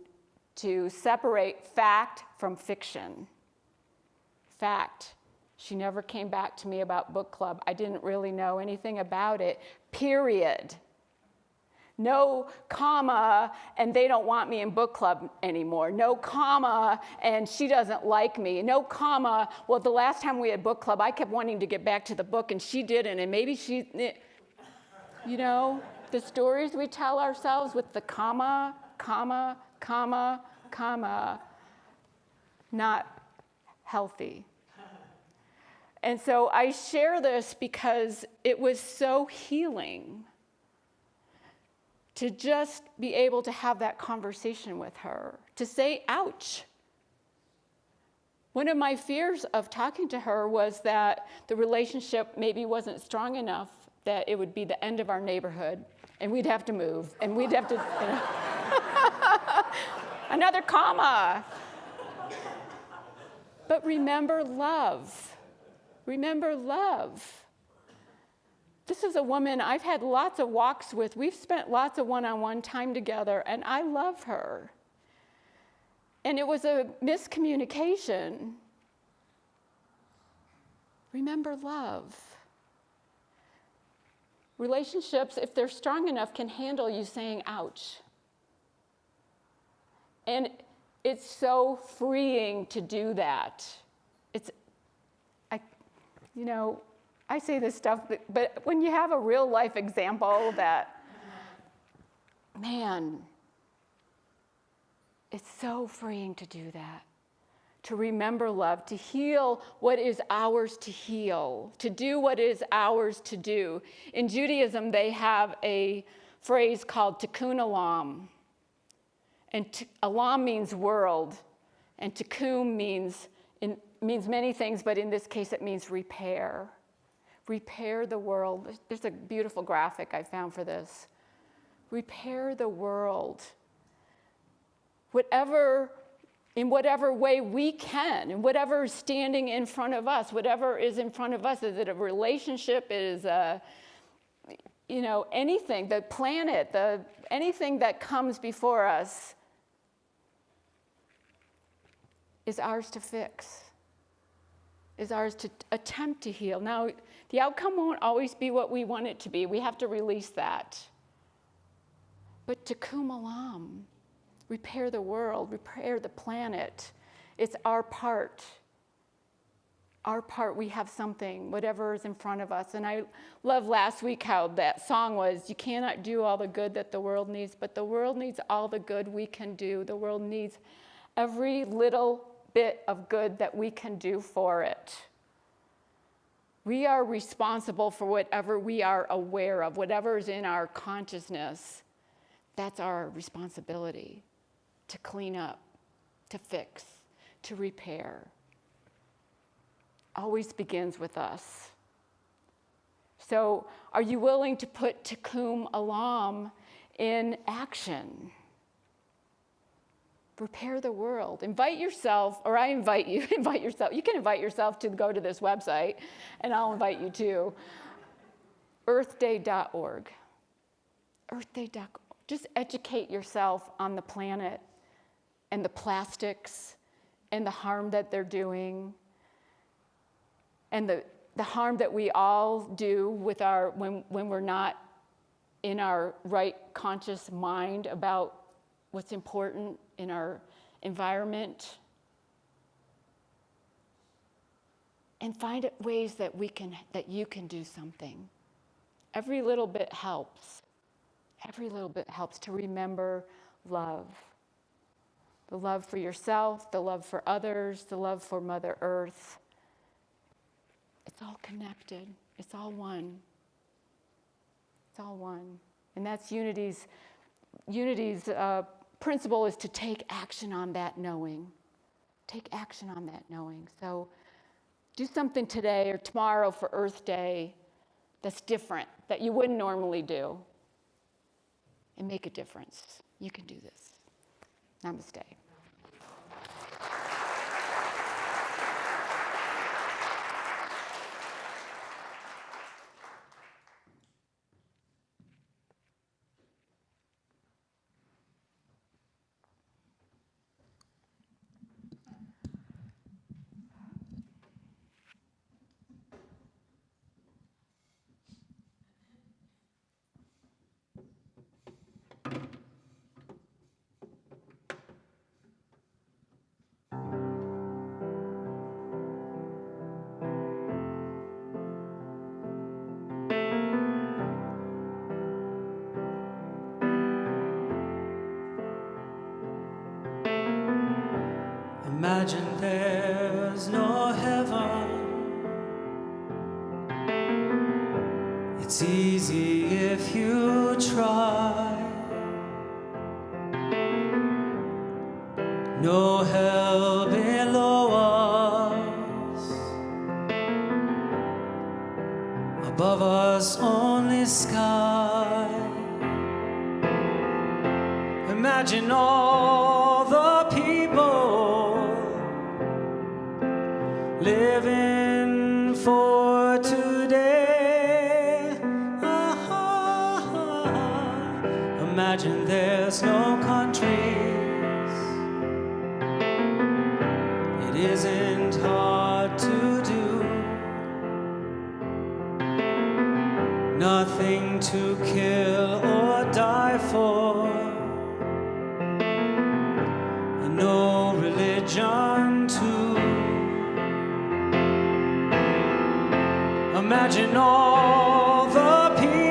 separate fact from fiction. Fact. She never came back to me about book club. I didn't really know anything about it, period. No comma, and they don't want me in book club anymore. No comma, and she doesn't like me. No comma, well, the last time we had book club, I kept wanting to get back to the book, and she didn't, and maybe she, the stories we tell ourselves with the comma, not healthy. And so I share this because it was so healing to just be able to have that conversation with her, to say, ouch. One of my fears of talking to her was that the relationship maybe wasn't strong enough that it would be the end of our neighborhood, and we'd have to move, and we'd have to, another comma. But remember love. Remember love. This is a woman I've had lots of walks with. We've spent lots of one-on-one time together, and I love her. And it was a miscommunication. Remember love. Relationships, if they're strong enough, can handle you saying, ouch. And it's so freeing to do that. I say this stuff, but when you have a real life example that, man, it's so freeing to do that. To remember love, to heal what is ours to heal, to do what is ours to do. In Judaism, they have a phrase called tikkun olam. And olam means world, and tikkun means many things, but in this case it means repair. Repair the world. There's a beautiful graphic I found for this. Repair the world. In whatever way we can, and whatever is standing in front of us, whatever is in front of us, is it a relationship, is anything, the planet, anything that comes before us is ours to fix, is ours to attempt to heal. Now, the outcome won't always be what we want it to be. We have to release that. But tikkun olam, repair the world, repair the planet. It's our part. Our part, we have something, whatever is in front of us. And I love last week how that song was, you cannot do all the good that the world needs, but the world needs all the good we can do. The world needs every little bit of good that we can do for it. We are responsible for whatever we are aware of, whatever is in our consciousness. That's our responsibility. To clean up, to fix, to repair. Always begins with us. So, are you willing to put tikkun olam in action? Repair the world. Invite yourself, or I invite you, invite yourself. You can invite yourself to go to this website, and I'll invite you too. earthday.org. earthday.org. Just educate yourself on the planet and the plastics and the harm that they're doing and the harm that we all do with when we're not in our right conscious mind about what's important in our environment. And find ways that you can do something. Every little bit helps. Every little bit helps to remember love. The love for yourself, the love for others, the love for Mother Earth. It's all connected. It's all one. It's all one. And that's Unity's principle is to take action on that knowing. Take action on that knowing. So do something today or tomorrow for Earth Day that's different, that you wouldn't normally do. And make a difference. You can do this. Namaste. Imagine there's no heaven. It's easy if you try. No hell below us. Above us only sky. Imagine all the people living for today, there's no countries. It isn't hard to do. Nothing to kill or die for, and no religion too. Imagine all the people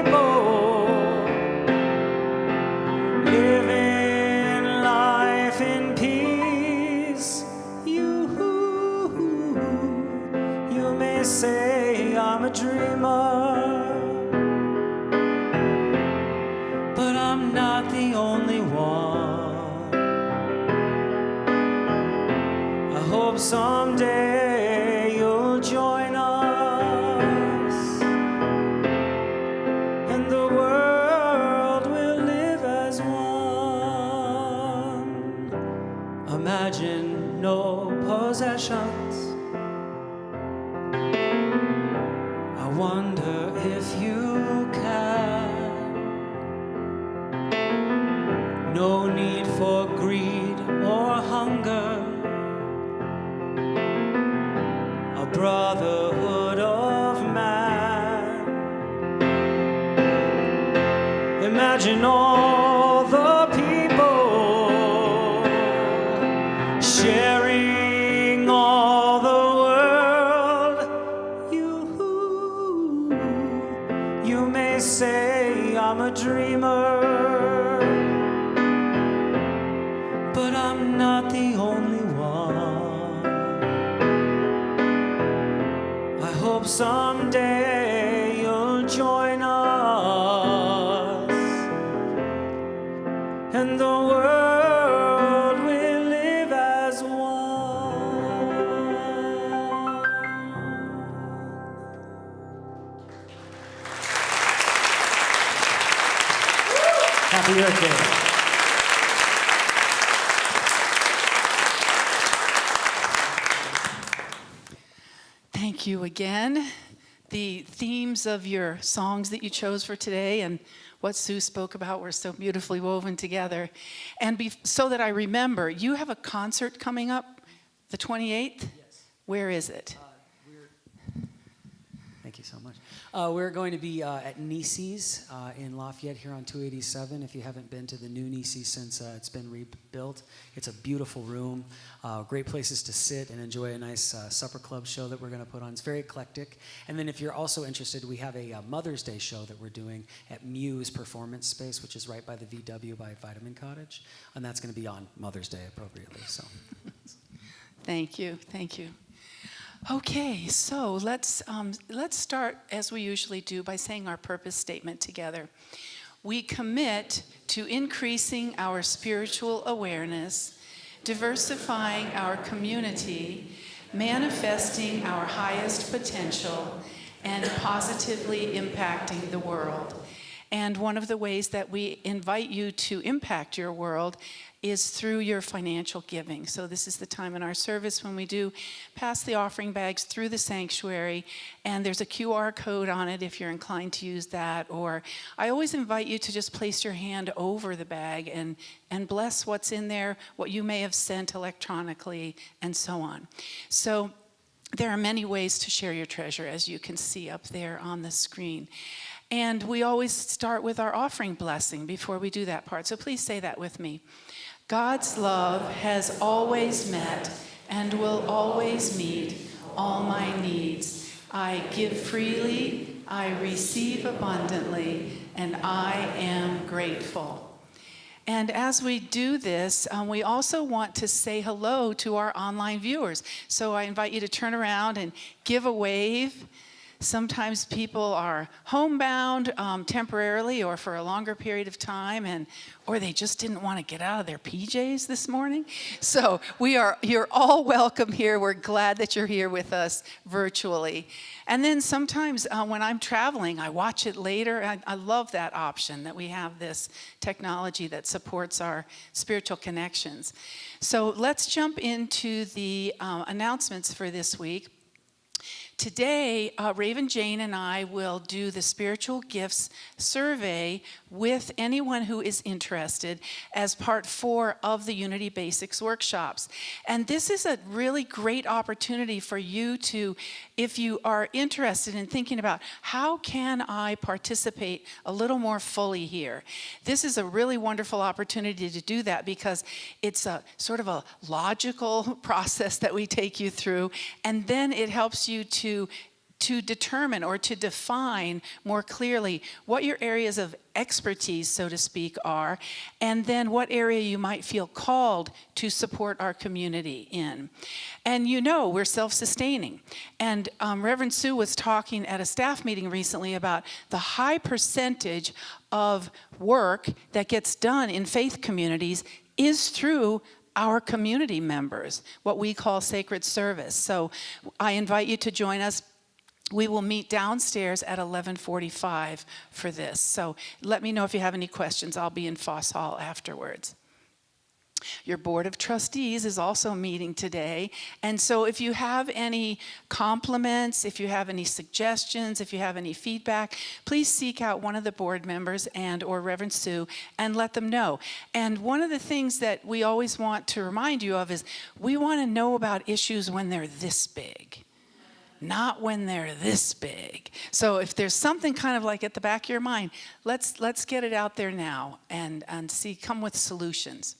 living life in peace. You may say I'm a dreamer, but I'm not the only one. I hope someday you'll join us, and the world will live as one. Imagine no possessions. I wonder if you can. No need for greed or hunger. A brotherhood of man. Imagine all the people sharing all the world. You may say I'm a dreamer, but I'm not the only one. I hope someday you'll join us, and the world will live as one. Happy Earth Day. Thank you again. The themes of your songs that you chose for today and what Sue spoke about were so beautifully woven together. And so that I remember, you have a concert coming up the 28th? Yes. Where is it? Thank you so much. We're going to be at Nieces in Lafayette here on 287. If you haven't been to the new Nieces since it's been rebuilt, it's a beautiful room, great places to sit and enjoy a nice supper club show that we're going to put on. It's very eclectic. And then if you're also interested, we have a Mother's Day show that we're doing at Muse Performance Space, which is right by the VW by Vitamin Cottage. And that's going to be on Mother's Day appropriately. So, Thank you. Thank you. Okay, so let's start, as we usually do, by saying our purpose statement together. We commit to increasing our spiritual awareness, diversifying our community, manifesting our highest potential, and positively impacting the world. And one of the ways that we invite you to impact your world is through your financial giving. So this is the time in our service when we do pass the offering bags through the sanctuary, and there's a QR code on it if you're inclined to use that. Or I always invite you to just place your hand over the bag and bless what's in there, what you may have sent electronically, and so on. So there are many ways to share your treasure, as you can see up there on the screen. And we always start with our offering blessing before we do that part. So please say that with me. God's love has always met and will always meet all my needs. I give freely, I receive abundantly, and I am grateful. And as we do this, we also want to say hello to our online viewers. So I invite you to turn around and give a wave. Sometimes people are homebound temporarily or for a longer period of time, or they just didn't want to get out of their PJs this morning. So you're all welcome here. We're glad that you're here with us virtually. And then sometimes when I'm traveling, I watch it later. I love that option, that we have this technology that supports our spiritual connections. So let's jump into the announcements for this week. today, Raven Jane and I will do the spiritual gifts survey with anyone who is interested as part 4 of the Unity Basics workshops. And this is a really great opportunity for you to, if you are interested in thinking about how can I participate a little more fully here, this is a really wonderful opportunity to do that, because it's a sort of a logical process that we take you through, and then it helps you to determine or to define more clearly what your areas of expertise, so to speak, are, and then what area you might feel called to support our community in. And you know, we're self-sustaining. And Reverend Sue was talking at a staff meeting recently about the high percentage of work that gets done in faith communities is through our community members, what we call sacred service. So I invite you to join us. We will meet downstairs at 11:45 for this. So let me know if you have any questions. I'll be in Foss Hall afterwards. Your Board of Trustees is also meeting today. And so if you have any compliments, if you have any suggestions, if you have any feedback, please seek out one of the board members and or Reverend Sue and let them know. And one of the things that we always want to remind you of is we want to know about issues when they're this big, not when they're this big. So if there's something kind of like at the back of your mind, let's get it out there now and come with solutions.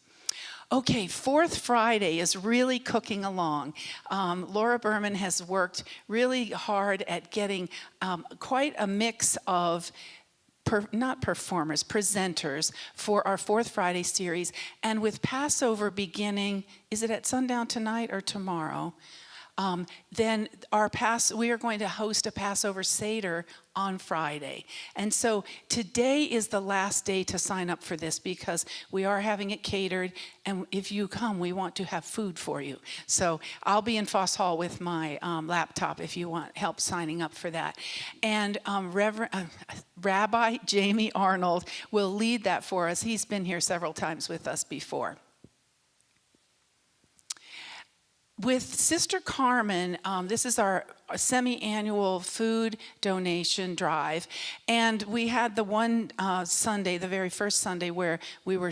Okay, Fourth Friday is really cooking along. Laura Berman has worked really hard at getting quite a mix of presenters for our Fourth Friday series. And with Passover beginning, is it at sundown tonight or tomorrow? Then we are going to host a Passover Seder on Friday. And so today is the last day to sign up for this, because we are having it catered, and if you come, we want to have food for you. So I'll be in Foss Hall with my laptop if you want help signing up for that. And Rabbi Jamie Arnold will lead that for us. He's been here several times with us before. With Sister Carmen, this is our semi-annual food donation drive, and we had the one Sunday, the very first Sunday, where we were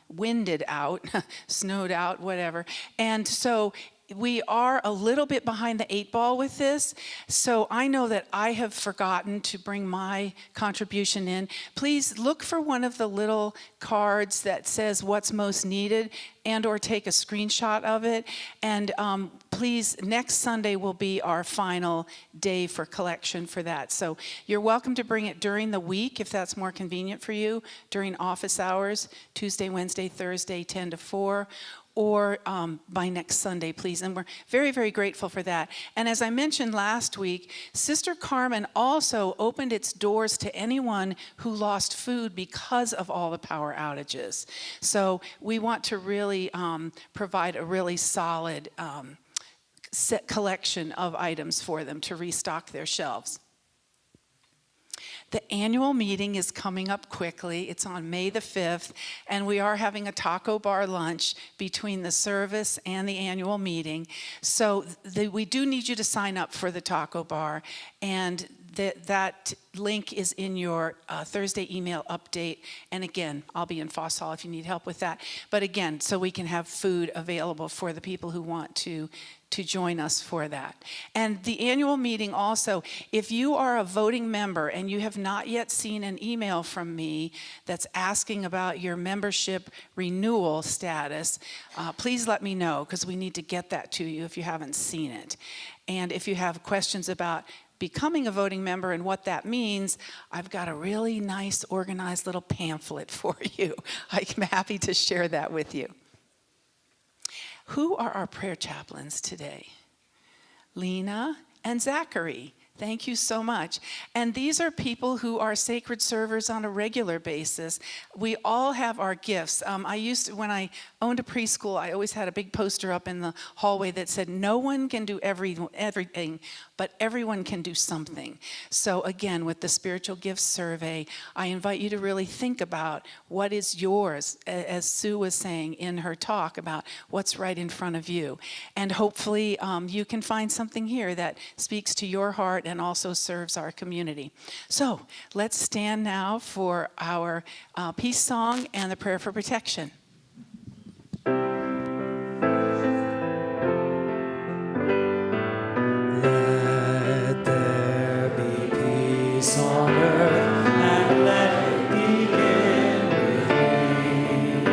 winded out, snowed out, whatever, and so we are a little bit behind the 8 ball with this, so I know that I have forgotten to bring my contribution in. Please look for one of the little cards that says what's most needed, and or take a screenshot of it. And please, next Sunday will be our final day for collection for that. So you're welcome to bring it during the week if that's more convenient for you, during office hours, Tuesday, Wednesday, Thursday, 10 to 4. Or by next Sunday, please. And we're very, very grateful for that. And as I mentioned last week, Sister Carmen also opened its doors to anyone who lost food because of all the power outages. So we want to really provide a really solid set collection of items for them to restock their shelves. The annual meeting is coming up quickly. It's on May the 5th, and we are having a taco bar lunch between the service and the annual meeting. So we do need you to sign up for the taco bar, and that link is in your Thursday email update. And again, I'll be in Foss Hall if you need help with that. But again, so we can have food available for the people who want to join us for that. And the annual meeting also, if you are a voting member and you have not yet seen an email from me that's asking about your membership renewal status, please let me know, because we need to get that to you if you haven't seen it. And if you have questions about becoming a voting member and what that means, I've got a really nice organized little pamphlet for you. I'm happy to share that with you. Who are our prayer chaplains today? Lena and Zachary. Thank you so much. And these are people who are sacred servers on a regular basis. We all have our gifts. When I owned a preschool, I always had a big poster up in the hallway that said, no one can do everything, but everyone can do something. So again, with the spiritual gifts survey, I invite you to really think about what is yours, as Sue was saying in her talk about what's right in front of you. And hopefully you can find something here that speaks to your heart and also serves our community. So let's stand now for our peace song and the prayer for protection. Let there be peace on earth, and let it begin with me.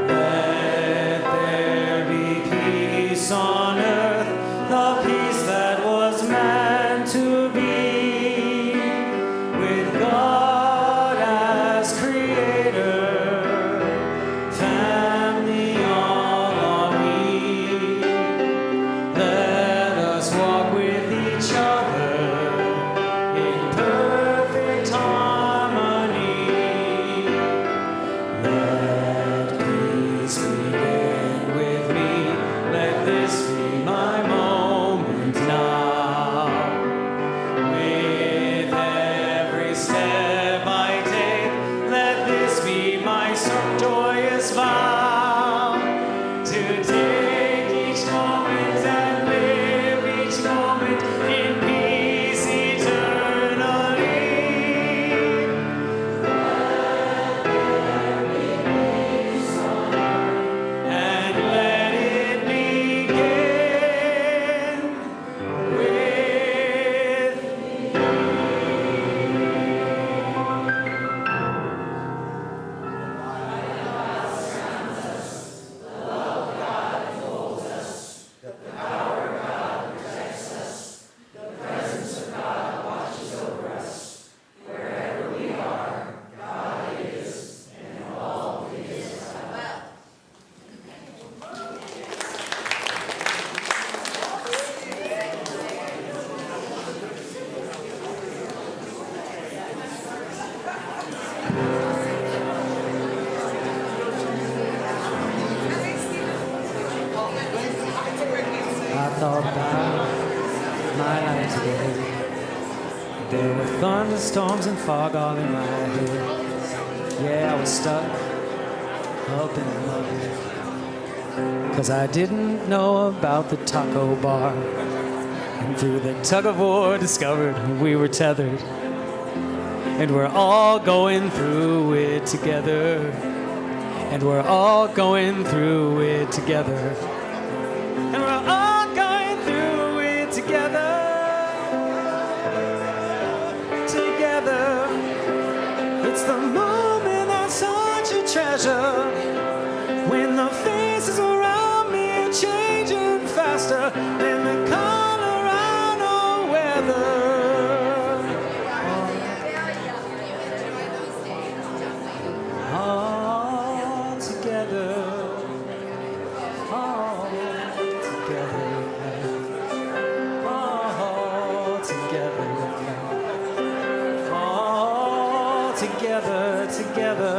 Let there be peace on earth, the peace that was meant to be, with God as creator, family all are we. Let us walk with each other in perfect harmony. Let peace begin with me. Let this be my moment now. With every step I take, let this be my joyous vow to take each moment and live each moment in peace eternally. And let it begin with I thought about my life today. There were thunderstorms and fog all in my head. Yeah, I was stuck up in the mud, 'cause I didn't know about the taco bar. And through the tug of war discovered we were tethered, and we're all going through it together. And we're all going through it together. And we're all going through it together. Together. It's the moment that's such a treasure. When the faces around me are changing faster than the Colorado weather. All together. All together. All together. All together, together.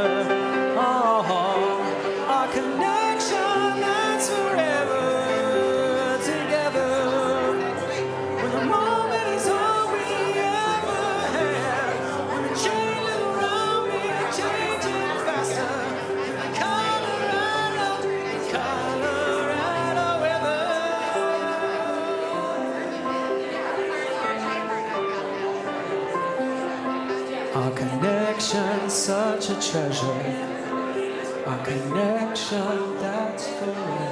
Our connection that's forever together. When the moment is all we ever had. When the changes around me are changing faster. Colorado weather. Our connection's such a treasure. Our connection that's forever.